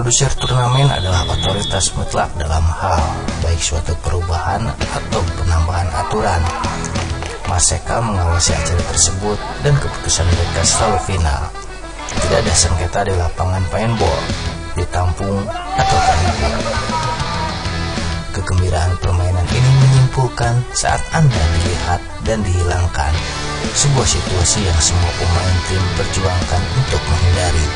Produser turnamen adalah otoritas mutlak dalam hal baik suatu perubahan atau penambahan aturan. Mereka mengawasi acara tersebut dan keputusan mereka selalu final. Tidak ada sengketa di lapangan paintball, ditampung atau terhibur. Kegembiraan permainan ini menyimpulkan saat Anda dilihat dan dihilangkan, sebuah situasi yang semua pemain tim perjuangkan untuk menghindari.